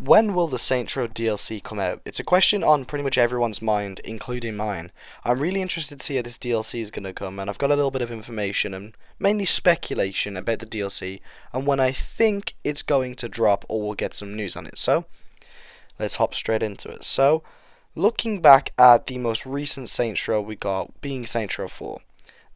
When will the Saints Row DLC come out? It's a question on pretty much everyone's mind, including mine. I'm really interested to see how this DLC is going to come, and I've got a little bit of information and mainly speculation about the DLC and when I think it's going to drop or we'll get some news on it. So, let's hop straight into it. So, looking back at the most recent Saints Row we got, being Saints Row 4,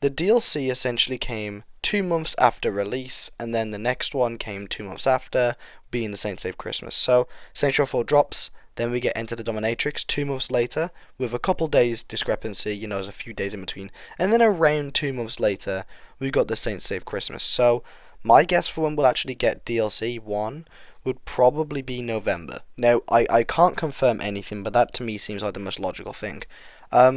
the DLC essentially came 2 months after release, and then the next one came 2 months after, being the Saints Save Christmas. So, Saints Row 4 drops, then we get Enter the Dominatrix 2 months later, with a couple days discrepancy, there's a few days in between, and then around 2 months later, we got the Saints Save Christmas. So, my guess for when we'll actually get DLC 1 would probably be November. Now, I can't confirm anything, but that to me seems like the most logical thing.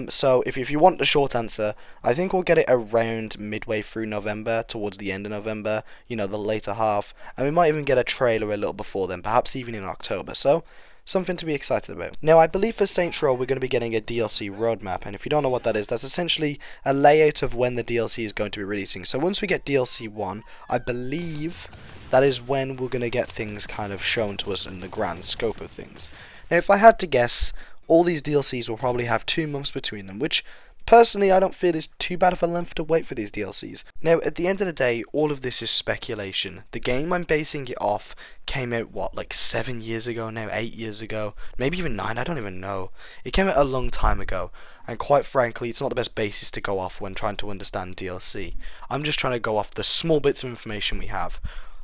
So if you want the short answer, I think we'll get it around midway through November, towards the end of November, the later half, and we might even get a trailer a little before then, perhaps even in October, so something to be excited about. Now, I believe for Saints Row we're going to be getting a DLC roadmap, and if you don't know what that is, that's essentially a layout of when the DLC is going to be releasing. So once we get DLC 1, I believe that is when we're going to get things kind of shown to us in the grand scope of things. Now, if I had to guess, all these DLCs will probably have 2 months between them, which personally I don't feel is too bad of a length to wait for these DLCs. Now, at the end of the day, all of this is speculation. The game I'm basing it off came out, like 7 years ago now, 8 years ago, maybe even 9, I don't even know. It came out a long time ago, and quite frankly, it's not the best basis to go off when trying to understand DLC. I'm just trying to go off the small bits of information we have.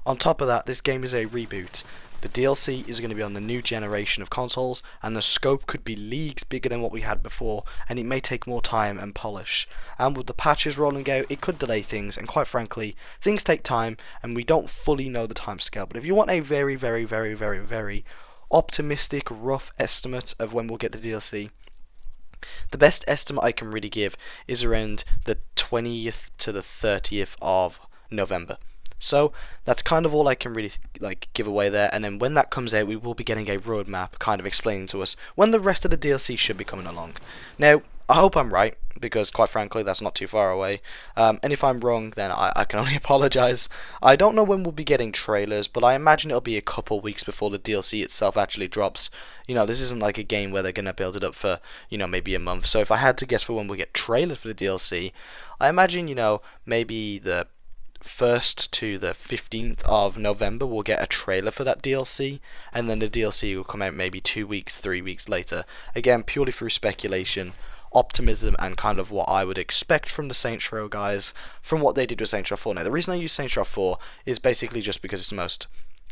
On top of that, this game is a reboot. The DLC is going to be on the new generation of consoles, and the scope could be leagues bigger than what we had before, and it may take more time and polish. And with the patches rolling out, it could delay things, and quite frankly, things take time, and we don't fully know the timescale. But if you want a very, very, very, very, very optimistic, rough estimate of when we'll get the DLC, the best estimate I can really give is around the 20th to the 30th of November. So that's kind of all I can really give away there, and then when that comes out we will be getting a roadmap kind of explaining to us when the rest of the DLC should be coming along. Now, I hope I'm right, because quite frankly that's not too far away, and if I'm wrong then I can only apologise. I don't know when we'll be getting trailers, but I imagine it'll be a couple weeks before the DLC itself actually drops. This isn't like a game where they're going to build it up for, maybe a month. So if I had to guess for when we'll get trailers for the DLC, I imagine, maybe the 1st to the 15th of November we'll get a trailer for that DLC, and then the DLC will come out maybe 2 weeks, 3 weeks later. Again, purely through speculation, optimism, and kind of what I would expect from the Saints Row guys from what they did with Saints Row 4. Now, the reason I use Saints Row 4 is basically just because it's the most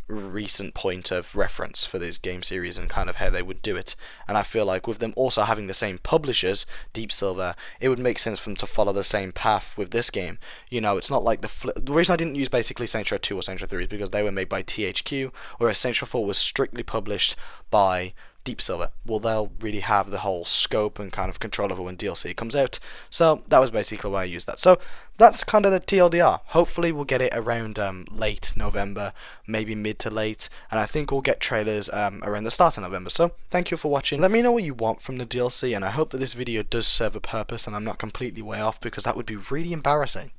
recent point of reference for this game series and kind of how they would do it, and I feel like with them also having the same publishers, Deep Silver, it would make sense for them to follow the same path with this game. It's not like the reason I didn't use basically Saints Row 2 or Saints Row 3 is because they were made by THQ, whereas Saints Row 4 was strictly published by Deep Silver. Well, they'll really have the whole scope and kind of control over when DLC comes out. So that was basically why I used that. So that's kind of the TLDR. Hopefully we'll get it around late November, maybe mid to late, and I think we'll get trailers around the start of November. So thank you for watching. Let me know what you want from the DLC, and I hope that this video does serve a purpose and I'm not completely way off, because that would be really embarrassing.